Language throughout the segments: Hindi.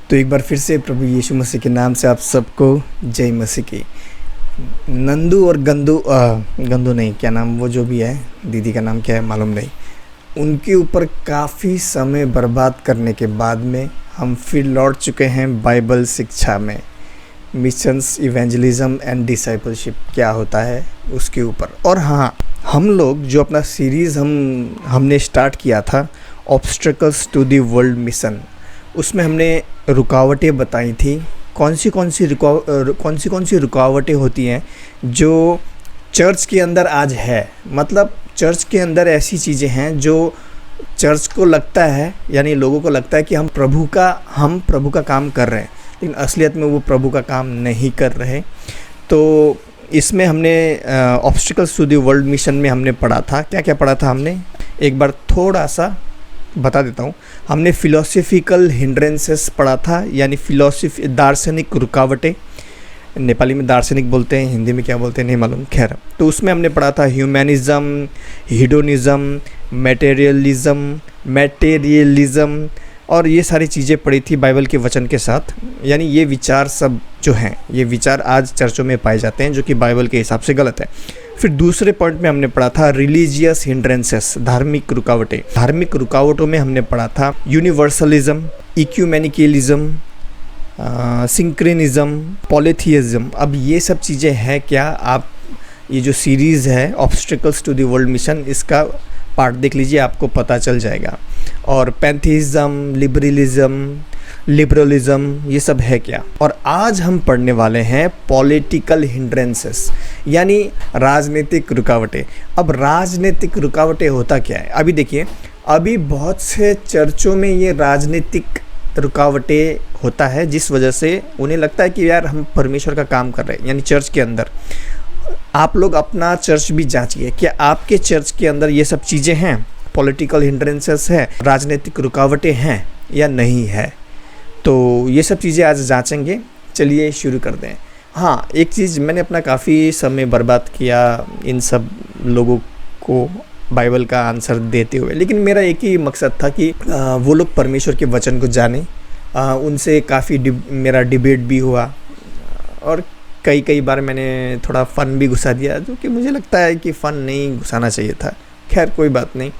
तो एक बार फिर से प्रभु यीशु मसीह के नाम से आप सबको जय मसीह की। नंदू और गंदू नहीं, क्या नाम वो जो भी है, दीदी का नाम क्या है मालूम नहीं, उनके ऊपर काफ़ी समय बर्बाद करने के बाद में हम फिर लौट चुके हैं बाइबल शिक्षा में। मिशंस, इवेंजलिज्म एंड डिसाइपलशिप क्या होता है उसके ऊपर। और हाँ, हम लोग जो अपना सीरीज़ हमने स्टार्ट किया था obstacles to the world mission, उसमें हमने रुकावटें बताई थी। कौन सी रुकावटें होती हैं जो चर्च के अंदर आज है। मतलब चर्च के अंदर ऐसी चीज़ें हैं जो चर्च को लगता है, यानी लोगों को लगता है कि हम प्रभु का काम कर रहे हैं, लेकिन असलियत में वो प्रभु का काम नहीं कर रहे। तो इसमें हमने obstacles to the world mission में हमने पढ़ा था, क्या क्या पढ़ा था हमने, एक बार थोड़ा सा बता देता हूँ। हमने फिलोसॉफिकल हिंड्रेंसेस पढ़ा था, यानी दार्शनिक रुकावटें। नेपाली में दार्शनिक बोलते हैं, हिंदी में क्या बोलते हैं नहीं मालूम, खैर। तो उसमें हमने पढ़ा था ह्यूमैनिज़्म, हिडोनिज़्म, मैटेरियलिज़म और ये सारी चीज़ें पढ़ी थी बाइबल के वचन के साथ। यानी ये विचार सब जो हैं, ये विचार आज चर्चों में पाए जाते हैं, जो कि बाइबल के हिसाब से गलत है। फिर दूसरे पॉइंट में हमने पढ़ा था रिलीजियस हिंड्रेंसेस, धार्मिक रुकावटें। धार्मिक रुकावटों में हमने पढ़ा था यूनिवर्सलिज्म, इक्यूमेनिकलिज्म, सिंक्रेनिज्म, पॉलीथियज्म। अब ये सब चीज़ें हैं क्या, आप ये जो सीरीज़ है obstacles to the world mission, इसका पार्ट देख लीजिए, आपको पता चल जाएगा। और पैंथीज़म, लिबरलिज्म, ये सब है क्या। और आज हम पढ़ने वाले हैं पॉलिटिकल हिंड्रेंसेस, यानी राजनीतिक रुकावटें। अब राजनीतिक रुकावटें होता क्या है, अभी देखिए, अभी बहुत से चर्चों में ये राजनीतिक रुकावटें होता है, जिस वजह से उन्हें लगता है कि यार हम परमेश्वर का काम कर रहे हैं। यानी चर्च के अंदर आप लोग अपना चर्च भी जांचिए, क्या आपके चर्च के अंदर ये सब चीज़ें हैं, पॉलिटिकल हिंड्रेंसेस है, राजनीतिक रुकावटें हैं या नहीं है। तो ये सब चीज़ें आज जांचेंगे। चलिए शुरू कर दें। हाँ, एक चीज़, मैंने अपना काफ़ी समय बर्बाद किया इन सब लोगों को बाइबल का आंसर देते हुए, लेकिन मेरा एक ही मकसद था कि वो लोग परमेश्वर के वचन को जाने। उनसे काफ़ी मेरा डिबेट भी हुआ और कई बार मैंने थोड़ा फ़न भी घुसा दिया, जो कि मुझे लगता है कि फ़न नहीं घुसाना चाहिए था। खैर कोई बात नहीं,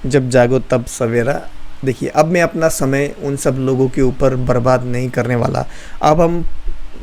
जब जागो तब सवेरा। देखिए, अब मैं अपना समय उन सब लोगों के ऊपर बर्बाद नहीं करने वाला। अब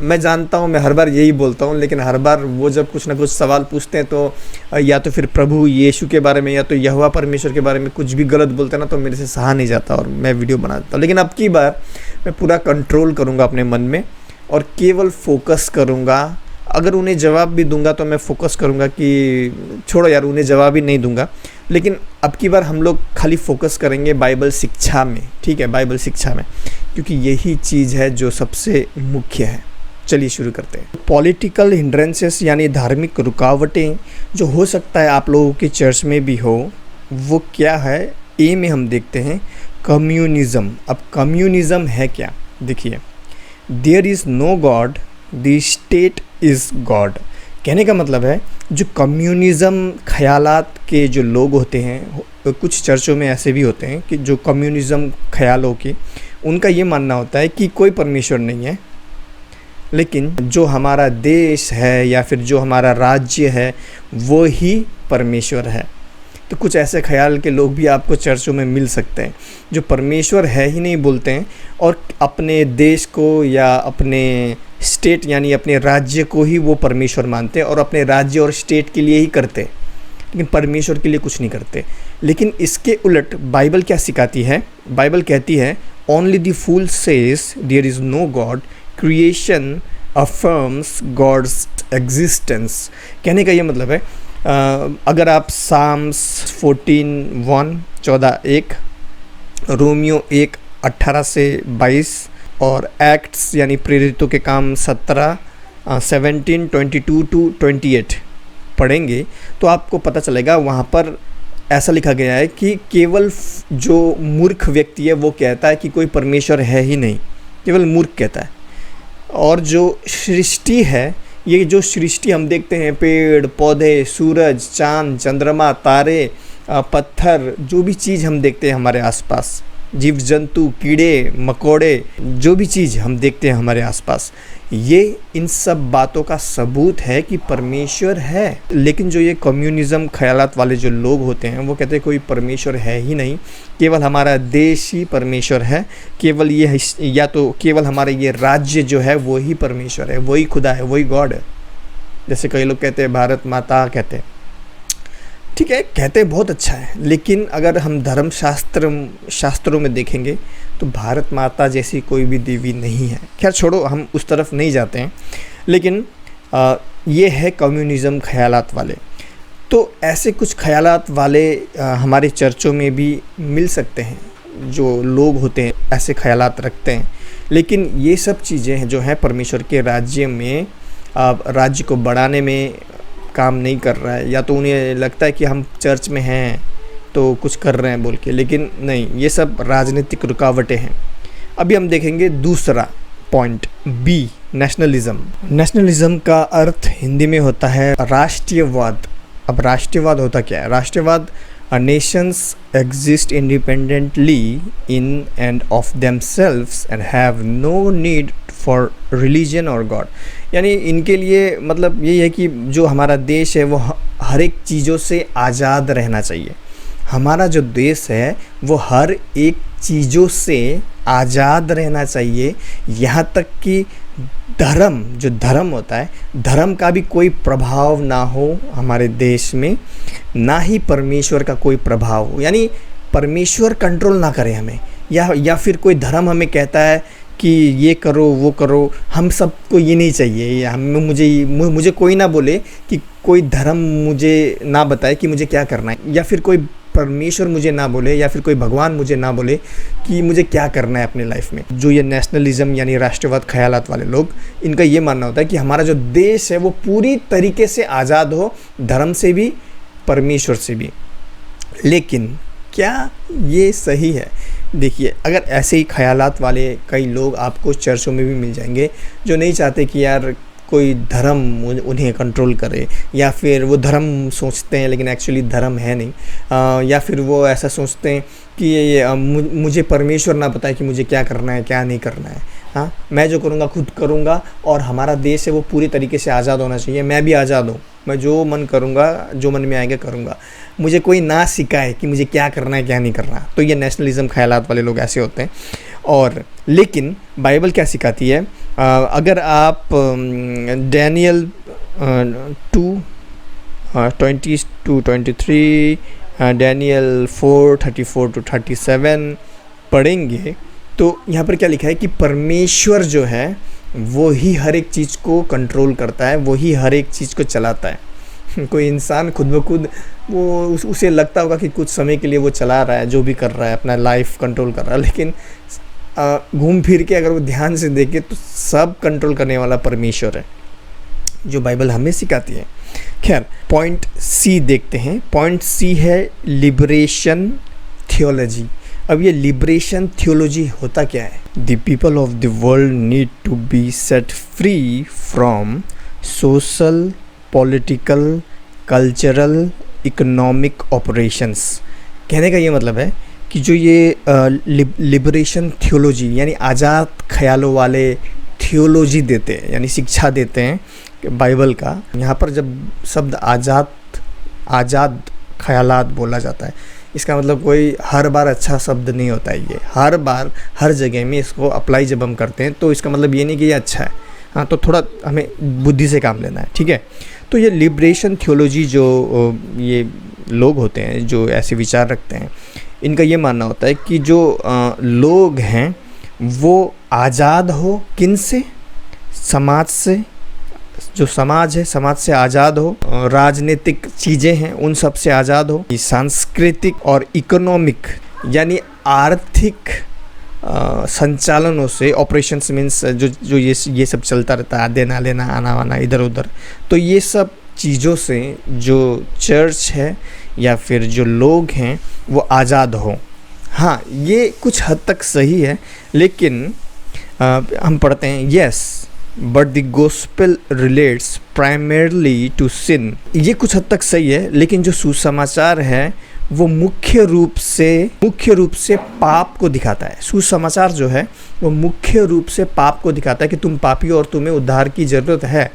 मैं जानता हूँ, मैं हर बार यही बोलता हूँ, लेकिन हर बार वो जब कुछ ना कुछ सवाल पूछते हैं तो या तो फिर प्रभु यीशु के बारे में या तो यहोवा परमेश्वर के बारे में कुछ भी गलत बोलते हैं ना, तो मेरे से सहा नहीं जाता और मैं वीडियो बना देता हूँ। लेकिन अब की बार मैं पूरा कंट्रोल करूँगा अपने मन में और केवल फोकस करूँगा। अगर उन्हें जवाब भी दूंगा तो मैं फोकस करूँगा कि छोड़ो यार, उन्हें जवाब ही नहीं दूंगा। लेकिन अब की बार हम लोग खाली फोकस करेंगे बाइबल शिक्षा में, ठीक है, बाइबल शिक्षा में, क्योंकि यही चीज़ है जो सबसे मुख्य है। चलिए शुरू करते हैं। पॉलिटिकल हिंड्रेंसेस यानी धार्मिक रुकावटें जो हो सकता है आप लोगों के चर्च में भी हो, वो क्या है। ए में हम देखते हैं कम्युनिज़म। अब कम्युनिज़म है क्या, देखिए, there is no God, the state is God. कहने का मतलब है, जो कम्युनिज़म ख्यालात के जो लोग होते हैं, कुछ चर्चों में ऐसे भी होते हैं कि जो कम्युनिज़म ख्यालों के, उनका ये मानना होता है कि कोई परमेश्वर नहीं है, लेकिन जो हमारा देश है या फिर जो हमारा राज्य है वो ही परमेश्वर है। तो कुछ ऐसे ख्याल के लोग भी आपको चर्चों में मिल सकते हैं जो परमेश्वर है ही नहीं बोलते हैं और अपने देश को या अपने स्टेट यानी अपने राज्य को ही वो परमेश्वर मानते हैं और अपने राज्य और स्टेट के लिए ही करते हैं, लेकिन परमेश्वर के लिए कुछ नहीं करते। लेकिन इसके उलट बाइबल क्या सिखाती है, बाइबल कहती है only the fool says there is no God, creation affirms God's existence. कहने का ये मतलब है, अगर आप साम्स 14:1 रोमियो 1:18 से 22 और एक्ट्स यानी प्रेरितों के काम 17:22-28 पढ़ेंगे तो आपको पता चलेगा। वहाँ पर ऐसा लिखा गया है कि केवल जो मूर्ख व्यक्ति है वो कहता है कि कोई परमेश्वर है ही नहीं, केवल मूर्ख कहता है। और जो सृष्टि है, ये जो सृष्टि हम देखते हैं, पेड़ पौधे, सूरज, चांद, चंद्रमा, तारे, पत्थर, जो भी चीज़ हम देखते हैं हमारे आसपास, जीव जंतु, कीड़े मकोड़े, जो भी चीज़ हम देखते हैं हमारे आसपास, ये इन सब बातों का सबूत है कि परमेश्वर है। लेकिन जो ये कम्युनिज़्म ख्यालात वाले जो लोग होते हैं वो कहते हैं कोई परमेश्वर है ही नहीं, केवल हमारा देश ही परमेश्वर है, केवल ये, या तो केवल हमारा ये राज्य जो है वो ही परमेश्वर है, वही खुदा है, वही गॉड है। जैसे कई लोग कहते हैं भारत माता कहते हैं, ठीक है, कहते बहुत अच्छा है, लेकिन अगर हम शास्त्रों में देखेंगे तो भारत माता जैसी कोई भी देवी नहीं है। खैर छोड़ो, हम उस तरफ नहीं जाते हैं, लेकिन ये है कम्युनिज़्म ख्यालात वाले। तो ऐसे कुछ ख्यालात वाले हमारे चर्चों में भी मिल सकते हैं, जो लोग होते हैं ऐसे ख्यालात रखते हैं, लेकिन ये सब चीज़ें जो हैं परमेश्वर के राज्य में, राज्य को बढ़ाने में काम नहीं कर रहा है, या तो उन्हें लगता है कि हम चर्च में हैं तो कुछ कर रहे हैं बोल के, लेकिन नहीं, ये सब राजनीतिक रुकावटें हैं। अभी हम देखेंगे दूसरा पॉइंट, बी, नेशनलिज्म। नेशनलिज्म का अर्थ हिंदी में होता है राष्ट्रीयवाद। अब राष्ट्रीयवाद होता क्या है? राष्ट्रीयवाद, nations exist independently in and of themselves and have no need for religion or God। यानी इनके लिए मतलब ये है कि जो हमारा देश है वो हर एक चीज़ों से आज़ाद रहना चाहिए। हमारा जो देश है वो हर एक चीज़ों से आज़ाद रहना चाहिए, यहाँ तक कि धर्म, जो धर्म होता है, धर्म का भी कोई प्रभाव ना हो हमारे देश में, ना ही परमेश्वर का कोई प्रभाव हो। यानी परमेश्वर कंट्रोल ना करे हमें, या फिर कोई धर्म हमें कहता है कि ये करो वो करो, हम सबको ये नहीं चाहिए। या मुझे कोई ना बोले कि कोई धर्म मुझे ना बताए कि मुझे क्या करना है, या फिर कोई परमेश्वर मुझे ना बोले, या फिर कोई भगवान मुझे ना बोले कि मुझे क्या करना है अपने लाइफ में। जो ये नेशनलिज्म यानी राष्ट्रवाद ख्यालात वाले लोग, इनका ये मानना होता है कि हमारा जो देश है वो पूरी तरीके से आज़ाद हो, धर्म से भी परमेश्वर से भी। लेकिन क्या ये सही है? देखिए, अगर ऐसे ही ख्यालात वाले कई लोग आपको चर्चों में भी मिल जाएंगे जो नहीं चाहते कि यार कोई धर्म उन्हें कंट्रोल करे, या फिर वो धर्म सोचते हैं लेकिन एक्चुअली धर्म है नहीं, या फिर वो ऐसा सोचते हैं कि मुझे परमेश्वर ना बताए कि मुझे क्या करना है क्या नहीं करना है। हाँ, मैं जो करूँगा खुद करूँगा, और हमारा देश है वो पूरी तरीके से आज़ाद होना चाहिए, मैं भी आज़ाद हूँ, मैं जो मन करूँगा, जो मन में आएगा करूँगा, मुझे कोई ना सिखाए कि मुझे क्या करना है क्या नहीं करना। तो ये नेशनलिज्म ख्यालात वाले लोग ऐसे होते हैं। और लेकिन बाइबल क्या सिखाती है? अगर आप डैनियल 2:20-23, डैनियल 4:34-37 पढ़ेंगे तो यहाँ पर क्या लिखा है कि परमेश्वर जो है वो ही हर एक चीज़ को कंट्रोल करता है, वो ही हर एक चीज़ को चलाता है। कोई इंसान खुद ब खुद वो उसे लगता होगा कि कुछ समय के लिए वो चला रहा है, जो भी कर रहा है अपना लाइफ कंट्रोल कर रहा है, लेकिन घूम फिर के अगर वो ध्यान से देखे तो सब कंट्रोल करने वाला परमेश्वर है, जो बाइबल हमें सिखाती है। खैर, पॉइंट सी देखते हैं। पॉइंट सी है लिबरेशन थियोलॉजी। अब ये लिबरेशन थियोलॉजी होता क्या है? The people of the world need to be set free from social, political, cultural, economic operations. कहने का ये मतलब है कि जो ये लिबरेशन थियोलॉजी यानी आज़ाद ख्यालों वाले थियोलॉजी देते हैं, यानी शिक्षा देते हैं बाइबल का। यहाँ पर जब शब्द आज़ाद ख्यालात बोला जाता है, इसका मतलब कोई हर बार अच्छा शब्द नहीं होता है। ये हर बार हर जगह में इसको अप्लाई जब हम करते हैं तो इसका मतलब ये नहीं कि ये अच्छा है। हाँ, तो थोड़ा हमें बुद्धि से काम लेना है, ठीक है। तो ये लिबरेशन थियोलॉजी जो ये लोग होते हैं जो ऐसे विचार रखते हैं, इनका ये मानना होता है कि जो लोग हैं वो आज़ाद हो, किन से? समाज से। जो समाज है, समाज से आज़ाद हो, राजनीतिक चीज़ें हैं उन सब से आज़ाद हो, सांस्कृतिक और इकोनॉमिक यानी आर्थिक संचालनों से, ऑपरेशंस मीन्स जो ये सब चलता रहता है, देना लेना, आना वाना, इधर उधर, तो ये सब चीज़ों से जो चर्च है या फिर जो लोग हैं वो आज़ाद हो। हाँ, ये कुछ हद तक सही है, लेकिन हम पढ़ते हैं yes but the gospel relates primarily to sin. ये कुछ हद तक सही है, लेकिन जो सुसमाचार है वो मुख्य रूप से पाप को दिखाता है। सुसमाचार जो है वो मुख्य रूप से पाप को दिखाता है कि तुम पापी हो और तुम्हें उद्धार की ज़रूरत है।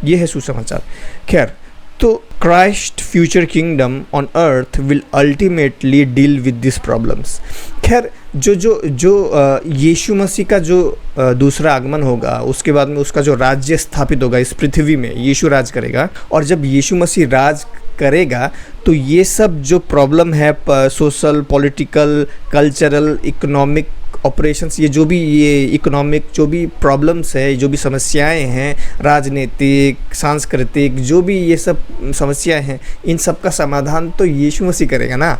ये है सुसमाचार। खैर, तो Christ future kingdom on earth will ultimately deal with this problems. खैर, जो यीशु मसीह का जो दूसरा आगमन होगा, उसके बाद में उसका जो राज्य स्थापित होगा इस पृथ्वी में, यीशु राज करेगा। और जब यीशु मसीह राज करेगा तो ये सब जो प्रॉब्लम है, social, political, cultural, economic operations, ये इकोनॉमिक जो भी प्रॉब्लम्स है, जो भी समस्याएं हैं, राजनीतिक, सांस्कृतिक, जो भी ये सब समस्याएं हैं, इन सब का समाधान तो यीशु मसीह करेगा ना।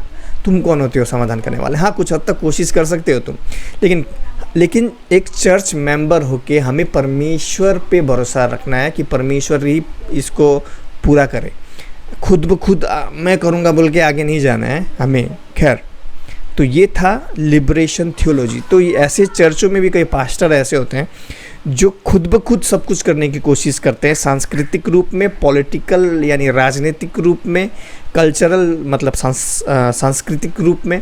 तुम कौन होते हो समाधान करने वाले? हाँ, कुछ हद तक कोशिश कर सकते हो तुम, लेकिन एक चर्च मेंबर होके हमें परमेश्वर पे भरोसा रखना है कि परमेश्वर ही इसको पूरा करे। खुद ब खुद मैं करूँगा बोल के आगे नहीं जाना है हमें। खैर, तो ये था लिबरेशन थियोलॉजी। तो ये ऐसे चर्चों में भी कई पास्टर ऐसे होते हैं जो खुद ब खुद सब कुछ करने की कोशिश करते हैं, सांस्कृतिक रूप में, पॉलिटिकल यानी राजनीतिक रूप में, कल्चरल मतलब सांस्कृतिक रूप में।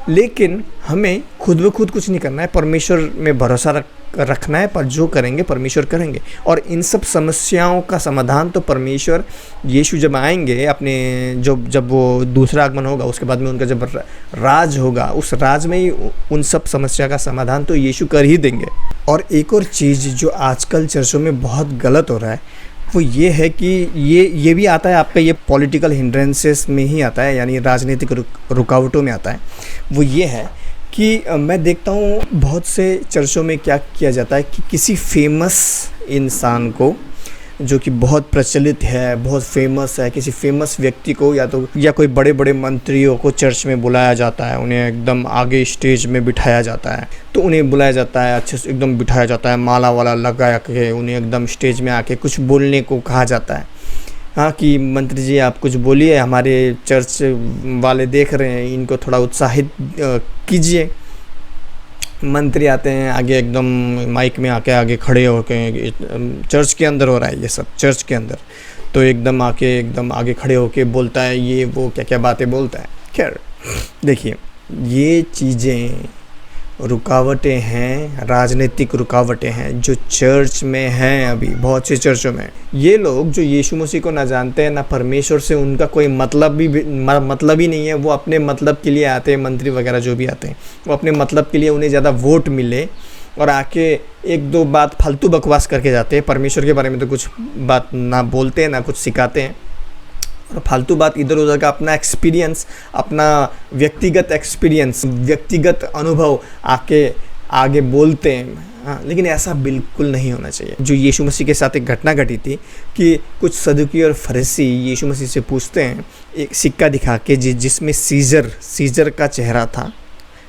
लेकिन हमें खुद ब खुद कुछ नहीं करना है, परमेश्वर में भरोसा रखना है, पर जो करेंगे परमेश्वर करेंगे। और इन सब समस्याओं का समाधान तो परमेश्वर, यीशु जब आएंगे अपने, जब वो दूसरा आगमन होगा, उसके बाद में उनका जब राज होगा, उस राज में ही उन सब समस्या का समाधान तो यीशु कर ही देंगे। और एक और चीज़ जो आजकल चर्चों में बहुत गलत हो रहा है वो ये है कि ये भी आता है आपका, ये पॉलिटिकल हिंड्रेंसेस में ही आता है, यानी राजनीतिक रुकावटों में आता है। वो ये है कि मैं देखता हूँ बहुत से चर्चों में क्या किया जाता है कि किसी फेमस इंसान को, जो कि बहुत प्रचलित है, बहुत फेमस है, किसी फेमस व्यक्ति को या कोई बड़े बड़े मंत्रियों को चर्च में बुलाया जाता है। उन्हें एकदम आगे स्टेज में बिठाया जाता है। तो उन्हें बुलाया जाता है, अच्छे से एकदम बिठाया जाता है, माला वाला लगा के उन्हें एकदम स्टेज में आके कुछ बोलने को कहा जाता है। हाँ, कि मंत्री जी आप कुछ बोलिए, हमारे चर्च वाले देख रहे हैं, इनको थोड़ा उत्साहित कीजिए। मंत्री आते हैं आगे, एकदम माइक में आगे खड़े होके, चर्च के अंदर हो रहा है ये सब, चर्च के अंदर, तो एकदम आगे खड़े होके बोलता है, ये वो क्या क्या बातें बोलता है। खैर, देखिए, ये चीज़ें रुकावटें हैं, राजनीतिक रुकावटें हैं जो चर्च में हैं। अभी बहुत से चर्चों में ये लोग जो यीशु मसीह को ना जानते हैं, ना परमेश्वर से उनका कोई मतलब ही नहीं है, वो अपने मतलब के लिए आते हैं। मंत्री वगैरह जो भी आते हैं वो अपने मतलब के लिए, उन्हें ज़्यादा वोट मिले और आके एक दो बात फालतू बकवास करके जाते हैं। परमेश्वर के बारे में तो कुछ बात ना बोलते हैं, ना कुछ सिखाते हैं, और फालतू बात इधर उधर का अपना एक्सपीरियंस, अपना व्यक्तिगत एक्सपीरियंस, व्यक्तिगत अनुभव आगे बोलते हैं। हाँ, लेकिन ऐसा बिल्कुल नहीं होना चाहिए। जो यीशु मसीह के साथ एक घटना घटी थी कि कुछ सदुकी और फरीसी यीशु मसीह से पूछते हैं, एक सिक्का दिखा के जिसमें सीजर का चेहरा था।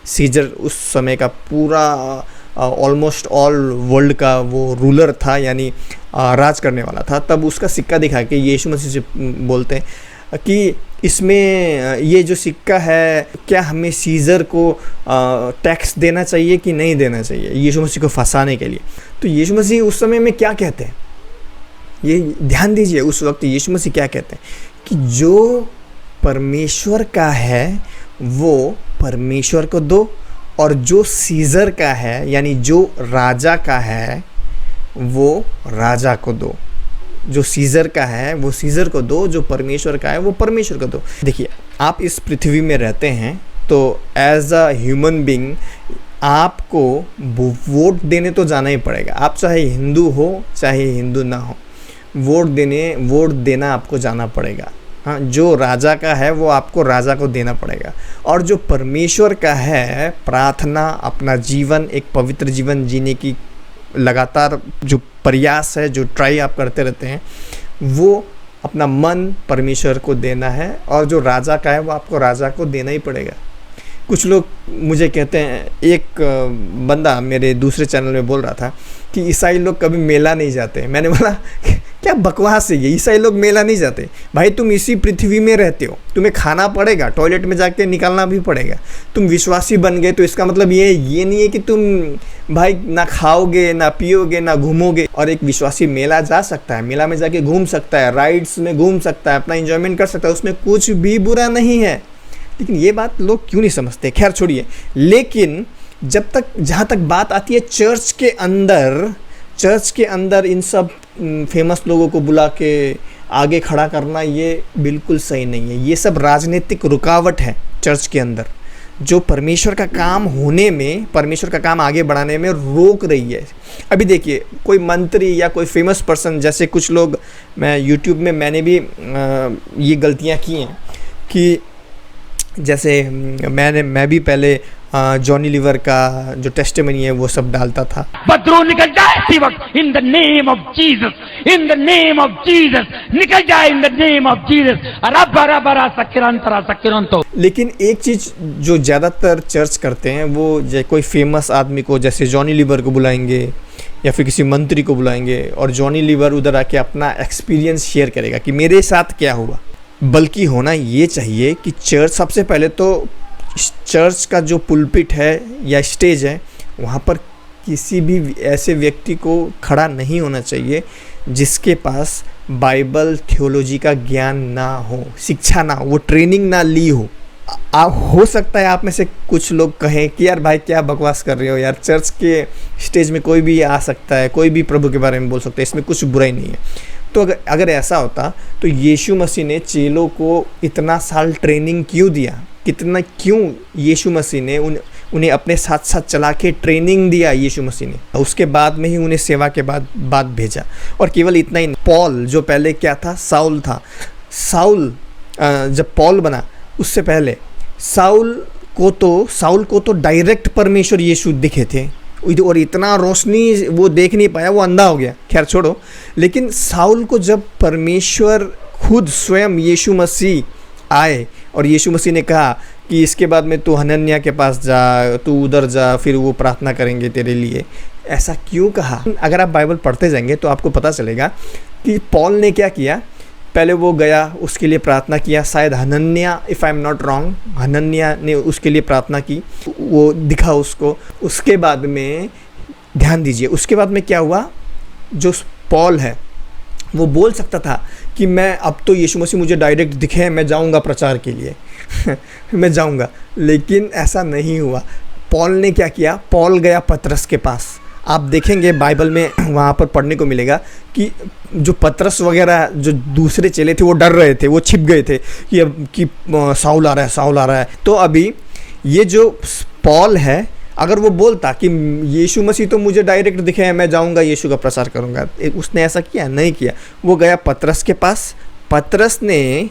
सीजर उस समय का पूरा ऑलमोस्ट ऑल वर्ल्ड का वो रूलर था, यानी राज करने वाला था। तब उसका सिक्का दिखा के यीशु मसीह से बोलते हैं कि इसमें ये जो सिक्का है, क्या हमें सीजर को टैक्स देना चाहिए कि नहीं देना चाहिए, यीशु मसीह को फंसाने के लिए। तो यीशु मसीह उस समय में क्या कहते हैं, ये ध्यान दीजिए, उस वक्त यीशु मसीह क्या कहते हैं कि जो परमेश्वर का है वो परमेश्वर को दो, और जो सीजर का है यानी जो राजा का है वो राजा को दो। जो सीजर का है वो सीजर को दो, जो परमेश्वर का है वो परमेश्वर को दो। देखिए, आप इस पृथ्वी में रहते हैं तो एज अ ह्यूमन बीइंग आपको वोट देने तो जाना ही पड़ेगा। आप चाहे हिंदू हो चाहे हिंदू ना हो, वोट देना आपको जाना पड़ेगा। हाँ, जो राजा का है वो आपको राजा को देना पड़ेगा। और जो परमेश्वर का है, प्रार्थना, अपना जीवन, एक पवित्र जीवन जीने की लगातार जो प्रयास है, जो ट्राई आप करते रहते हैं, वो अपना मन परमेश्वर को देना है। और जो राजा का है वो आपको राजा को देना ही पड़ेगा। कुछ लोग मुझे कहते हैं, एक बंदा मेरे दूसरे चैनल में बोल रहा था कि ईसाई लोग कभी मेला नहीं जाते। मैंने बोला क्या बकवास है ये, ईसाई लोग मेला नहीं जाते। भाई, तुम इसी पृथ्वी में रहते हो, तुम्हें खाना पड़ेगा, टॉयलेट में जाके निकालना भी पड़ेगा। तुम विश्वासी बन गए तो इसका मतलब ये नहीं है कि तुम भाई ना खाओगे, ना पियोगे, ना घूमोगे। और एक विश्वासी मेला जा सकता है, मेला में जाके घूम सकता है, राइड्स में घूम सकता है, अपना इंजॉयमेंट कर सकता है, उसमें कुछ भी बुरा नहीं है। लेकिन ये बात लोग क्यों नहीं समझते, खैर छोड़िए। लेकिन जहाँ तक बात आती है चर्च के अंदर इन सब फेमस लोगों को बुला के आगे खड़ा करना, ये बिल्कुल सही नहीं है। ये सब राजनीतिक रुकावट है चर्च के अंदर, जो परमेश्वर का काम होने में, परमेश्वर का काम आगे बढ़ाने में रोक रही है। अभी देखिए, कोई मंत्री या कोई फेमस पर्सन, जैसे कुछ लोग, मैं यूट्यूब में मैंने भी ये गलतियाँ की हैं कि जैसे मैं भी पहले जॉनी लीवर का जो टेस्टिमनी है वो सब डालता था। बदरू निकल जाए इसी वक्त, in the name of Jesus, in the name of Jesus, निकल जाए in the name of Jesus, अरा सकिरंतो। लेकिन एक चीज जो ज्यादातर चर्च करते हैं, वो कोई फेमस आदमी को, जैसे जॉनी लीवर को बुलाएंगे या फिर किसी मंत्री को बुलाएंगे, और जॉनी लीवर उधर आके अपना एक्सपीरियंस शेयर करेगा कि मेरे साथ क्या हुआ। बल्कि होना ये चाहिए कि चर्च, सबसे पहले तो चर्च का जो पुलपिट है या स्टेज है, वहाँ पर किसी भी ऐसे व्यक्ति को खड़ा नहीं होना चाहिए जिसके पास बाइबल थियोलॉजी का ज्ञान ना हो, शिक्षा ना हो, वो ट्रेनिंग ना ली हो। हो सकता है आप में से कुछ लोग कहें कि यार भाई क्या बकवास कर रहे हो यार, चर्च के स्टेज में कोई भी आ सकता है, कोई भी प्रभु के बारे में बोल सकता है, इसमें कुछ बुराई नहीं है। तो अगर ऐसा होता तो यीशु मसीह ने चेलों को इतना साल ट्रेनिंग क्यों दिया, क्यों यीशु मसीह ने उन्हें अपने साथ साथ चला के ट्रेनिंग दिया यीशु मसीह ने, उसके बाद में ही उन्हें सेवा के बाद भेजा। और केवल इतना ही, पॉल जो पहले क्या था, साउल था। साउल जब पॉल बना उससे पहले साउल को तो डायरेक्ट परमेश्वर यीशु दिखे थे, और इतना रोशनी वो देख नहीं पाया, वो अंधा हो गया। खैर छोड़ो, लेकिन साउल को जब परमेश्वर खुद स्वयं यीशु मसीह आए और यीशु मसीह ने कहा कि इसके बाद में तू हनन्याह के पास जा, तू उधर जा, फिर वो प्रार्थना करेंगे तेरे लिए, ऐसा क्यों कहा? अगर आप बाइबल पढ़ते जाएंगे तो आपको पता चलेगा कि पॉल ने क्या किया। पहले वो गया, उसके लिए प्रार्थना किया, शायद हनन्याह, if I am not wrong, हनन्याह ने उसके लिए प्रार्थना की, वो दिखा उसको। उसके बाद में ध्यान दीजिए, उसके बाद में क्या हुआ, जो पॉल है वो बोल सकता था कि मैं अब तो यीशु मसीह मुझे डायरेक्ट दिखे, मैं जाऊंगा प्रचार के लिए मैं जाऊंगा, लेकिन ऐसा नहीं हुआ। पॉल ने क्या किया, पॉल गया पतरस के पास। आप देखेंगे बाइबल में वहाँ पर पढ़ने को मिलेगा कि जो पतरस वगैरह जो दूसरे चेले थे वो डर रहे थे, वो छिप गए थे कि साउल आ रहा है। तो अभी ये जो पॉल है, अगर वो बोलता कि यीशु मसीह तो मुझे डायरेक्ट दिखे हैं, मैं जाऊंगा यीशु का प्रचार करूंगा, उसने ऐसा किया नहीं किया। वो गया पतरस के पास, पतरस ने,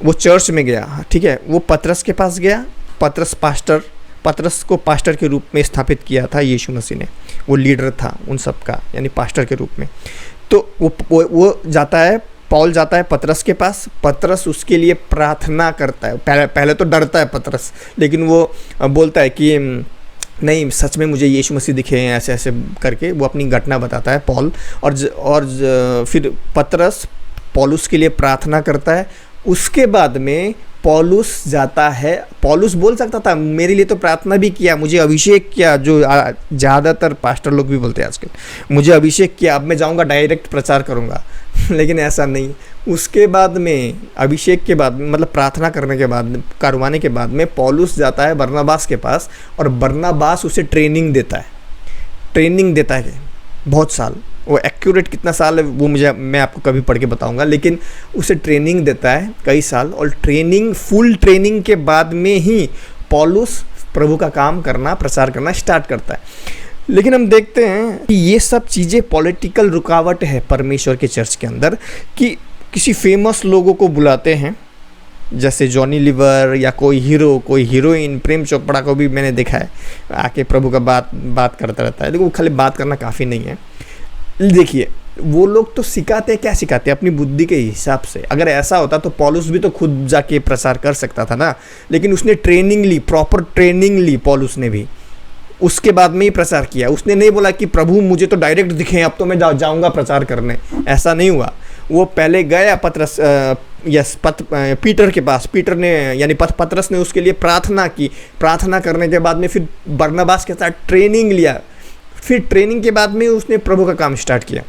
वो चर्च में गया, ठीक है, वो पतरस के पास गया। पतरस को पास्टर के रूप में स्थापित किया था यीशु मसीह ने, वो लीडर था उन सब का, यानी पास्टर के रूप में। तो वो जाता है, पॉल जाता है पतरस के पास, पतरस उसके लिए प्रार्थना करता है। पहले तो डरता है पतरस, लेकिन वो बोलता है कि नहीं, सच में मुझे यीशु मसीह दिखे हैं, ऐसे ऐसे करके वो अपनी घटना बताता है पॉल। और फिर पतरस पौलुस के लिए प्रार्थना करता है। उसके बाद में पौलुस जाता है, पौलुस बोल सकता था मेरे लिए तो प्रार्थना भी किया, मुझे अभिषेक किया, जो ज़्यादातर पास्टर लोग भी बोलते हैं आजकल, मुझे अभिषेक किया, अब मैं जाऊंगा डायरेक्ट प्रचार करूंगा लेकिन ऐसा नहीं। उसके बाद में, अभिषेक के बाद, मतलब प्रार्थना करवाने के बाद में पौलुस जाता है बरनबास के पास, और बरनबास उसे ट्रेनिंग देता है बहुत साल। वो एक्यूरेट कितना साल है वो मैं आपको कभी पढ़ के बताऊंगा, लेकिन उसे ट्रेनिंग देता है कई साल। और फुल ट्रेनिंग के बाद में ही पौलुस प्रभु का काम करना, प्रचार करना स्टार्ट करता है। लेकिन हम देखते हैं कि ये सब चीज़ें पॉलिटिकल रुकावट है परमेश्वर के चर्च के अंदर, कि किसी फेमस लोगों को बुलाते हैं, जैसे जॉनी लीवर या कोई हीरोइन, प्रेम चोपड़ा को भी मैंने देखा है आके प्रभु का बात करता रहता है। देखो, खाली बात करना काफ़ी नहीं है। देखिए, वो लोग तो सिखाते हैं अपनी बुद्धि के हिसाब से। अगर ऐसा होता तो पौलुस भी तो खुद जाके प्रचार कर सकता था ना, लेकिन उसने प्रॉपर ट्रेनिंग ली पौलुस ने भी, उसके बाद में ही प्रचार किया। उसने नहीं बोला कि प्रभु मुझे तो डायरेक्ट दिखे, अब तो मैं जाऊंगा प्रचार करने, ऐसा नहीं हुआ। वो पहले गया पीटर के पास, पीटर ने यानी पतरस ने उसके लिए प्रार्थना की। प्रार्थना करने के बाद में फिर बरनबास के साथ ट्रेनिंग लिया, फिर ट्रेनिंग के बाद में उसने प्रभु का काम स्टार्ट किया।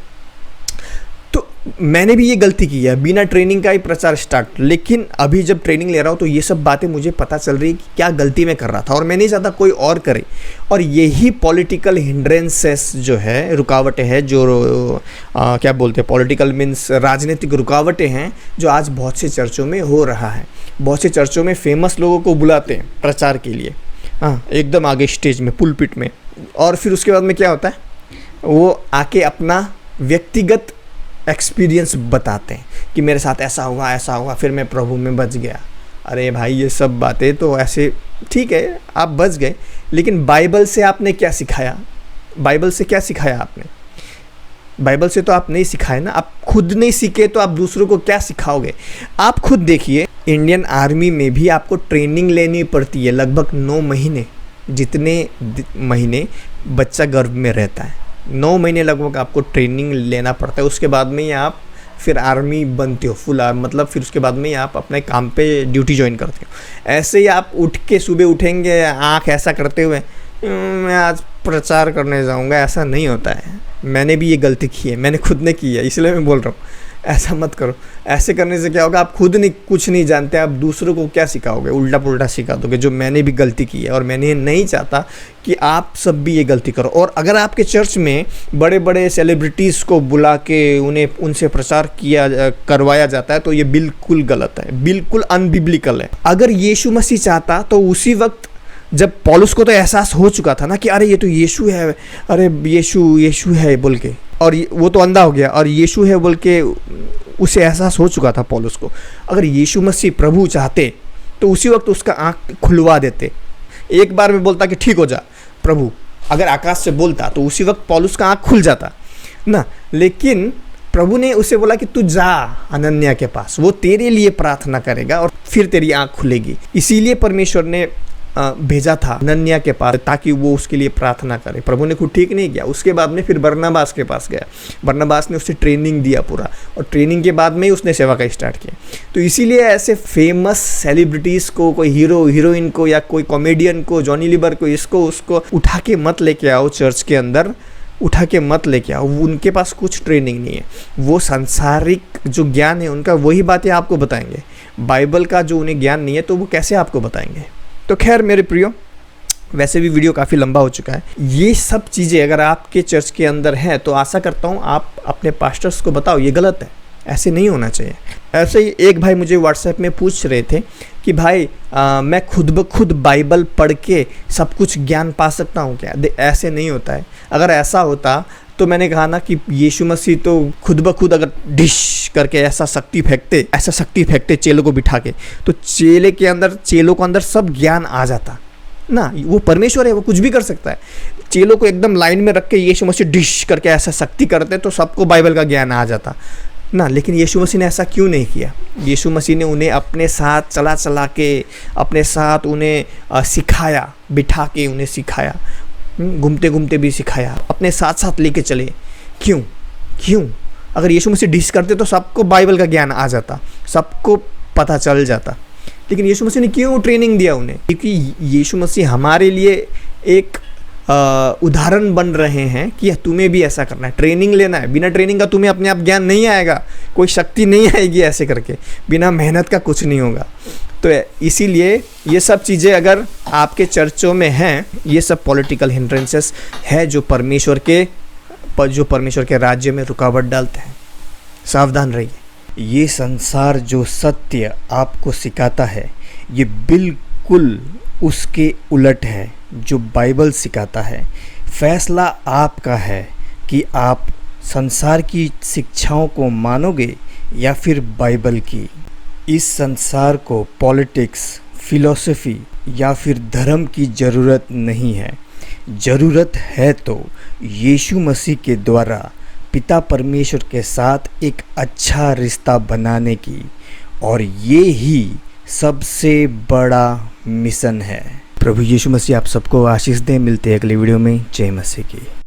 तो मैंने भी ये गलती की है, बिना ट्रेनिंग का ही प्रचार स्टार्ट। लेकिन अभी जब ट्रेनिंग ले रहा हूँ तो ये सब बातें मुझे पता चल रही है कि क्या गलती मैं कर रहा था, और मैं नहीं चाहता कोई और करे। और यही पॉलिटिकल हिंड्रेंसेस जो है, रुकावटें हैं, जो क्या बोलते हैं, पॉलिटिकल मीन्स राजनीतिक रुकावटें हैं, जो आज बहुत से चर्चों में हो रहा है। बहुत से चर्चों में फेमस लोगों को बुलाते हैं प्रचार के लिए, हाँ, एकदम आगे स्टेज में, पुलपिट में, और फिर उसके बाद में क्या होता है, वो आके अपना व्यक्तिगत एक्सपीरियंस बताते हैं कि मेरे साथ ऐसा हुआ, फिर मैं प्रभु में बच गया। अरे भाई, ये सब बातें तो ऐसे ठीक है, आप बच गए, लेकिन बाइबल से आपने क्या सिखाया? बाइबल से क्या सिखाया आपने? बाइबल से तो आप नहीं सिखाए ना। आप खुद नहीं सीखे तो आप दूसरों को क्या सिखाओगे? आप खुद देखिए, इंडियन आर्मी में भी आपको ट्रेनिंग लेनी पड़ती है, लगभग 9 महीने, जितने महीने बच्चा गर्भ में रहता है, 9 महीने लगभग आपको ट्रेनिंग लेना पड़ता है। उसके बाद में ही आप फिर आर्मी बनते हो, फुल आर्मी, मतलब फिर उसके बाद में ही आप अपने काम पे ड्यूटी ज्वाइन करते हो। ऐसे ही आप उठ के सुबह उठेंगे आँख ऐसा करते हुए मैं आज प्रचार करने जाऊंगा, ऐसा नहीं होता है। मैंने भी ये गलती की है, मैंने खुद ने की है, इसलिए मैं बोल रहा हूँ ऐसा मत करो। ऐसे करने से क्या होगा, आप खुद नहीं कुछ नहीं जानते, आप दूसरों को क्या सिखाओगे? उल्टा पुल्टा सिखा दोगे, जो मैंने भी गलती की है। और मैंने नहीं चाहता कि आप सब भी ये गलती करो। और अगर आपके चर्च में बड़े बड़े सेलिब्रिटीज़ को बुला के उनसे प्रचार करवाया जाता है तो ये बिल्कुल गलत है, बिल्कुल अनबिब्लिकल है। अगर यीशु मसीह चाहता तो उसी वक्त, जब पौलुस को तो एहसास हो चुका था ना कि अरे ये तो यीशु है, अरे यीशु है बोल के, और वो तो अंधा हो गया, और यीशु है बोल के उसे एहसास हो चुका था पौलुस को। अगर यीशु मसीह प्रभु चाहते तो उसी वक्त उसका आँख खुलवा देते, एक बार में बोलता कि ठीक हो जा प्रभु। अगर आकाश से बोलता तो उसी वक्त पौलुस का आँख खुल जाता ना। लेकिन प्रभु ने उसे बोला कि तू जा अनन्या के पास, वो तेरे लिए प्रार्थना करेगा और फिर तेरी आँख खुलेगी। इसीलिए परमेश्वर ने भेजा था अनन्या के पास, ताकि वो उसके लिए प्रार्थना करे। प्रभु ने खुद ठीक नहीं किया। उसके बाद में फिर बरनबास के पास गया, बरनबास ने उसे ट्रेनिंग दिया पूरा, और ट्रेनिंग के बाद में ही उसने सेवा का स्टार्ट किया। तो इसीलिए ऐसे फेमस सेलिब्रिटीज़ को, कोई हीरो हीरोइन को या कोई कॉमेडियन को, जॉनी लीवर को, इसको उसको उठा के मत लेके आओ चर्च के अंदर, उठा के मत लेके आओ। उनके पास कुछ ट्रेनिंग नहीं है, वो सांसारिक जो ज्ञान है उनका वही बातें आपको बताएंगे। बाइबल का जो उन्हें ज्ञान नहीं है तो वो कैसे आपको बताएंगे? तो खैर मेरे प्रियो, वैसे भी वीडियो काफ़ी लंबा हो चुका है। ये सब चीज़ें अगर आपके चर्च के अंदर हैं तो आशा करता हूँ आप अपने पास्टर्स को बताओ ये गलत है, ऐसे नहीं होना चाहिए। ऐसे ही एक भाई मुझे व्हाट्सएप में पूछ रहे थे कि भाई मैं खुद ब खुद बाइबल पढ़ के सब कुछ ज्ञान पा सकता हूँ क्या? ऐसे नहीं होता है। अगर ऐसा होता तो मैंने कहा ना कि यीशु मसीह तो खुद ब खुद अगर डिश करके ऐसा शक्ति फेंकते चेलों को बिठा के, तो चेलों को अंदर सब ज्ञान आ जाता ना। वो परमेश्वर है, वो कुछ भी कर सकता है। चेलों को एकदम लाइन में रख के यीशु मसीह डिश करके ऐसा शक्ति करते तो सबको बाइबल का ज्ञान आ जाता ना। लेकिन यीशु मसीह ने ऐसा क्यों नहीं किया? यीशु मसीह ने उन्हें अपने साथ चला के, अपने साथ उन्हें सिखाया, बिठा के उन्हें सिखाया, घूमते घूमते भी सिखाया, अपने साथ साथ लेके चले। क्यों? अगर यीशु मसीह डिश करते तो सबको बाइबल का ज्ञान आ जाता, सबको पता चल जाता। लेकिन यीशु मसीह ने क्यों ट्रेनिंग दिया उन्हें? क्योंकि यीशु मसीह हमारे लिए एक उदाहरण बन रहे हैं कि तुम्हें भी ऐसा करना है, ट्रेनिंग लेना है। बिना ट्रेनिंग का तुम्हें अपने आप ज्ञान नहीं आएगा, कोई शक्ति नहीं आएगी ऐसे करके, बिना मेहनत का कुछ नहीं होगा। तो इसीलिए ये सब चीज़ें अगर आपके चर्चों में हैं, ये सब पॉलिटिकल हिंड्रेंसेस है जो परमेश्वर के राज्य में रुकावट डालते हैं। सावधान रहिए। ये संसार जो सत्य आपको सिखाता है ये बिल्कुल उसके उलट है जो बाइबल सिखाता है। फैसला आपका है कि आप संसार की शिक्षाओं को मानोगे या फिर बाइबल की। इस संसार को पॉलिटिक्स, फिलॉसफी या फिर धर्म की ज़रूरत नहीं है। ज़रूरत है तो यीशु मसीह के द्वारा पिता परमेश्वर के साथ एक अच्छा रिश्ता बनाने की, और ये ही सबसे बड़ा मिशन है। प्रभु यीशु मसीह आप सबको आशीष दें। मिलते हैं अगले वीडियो में। जय मसीह की।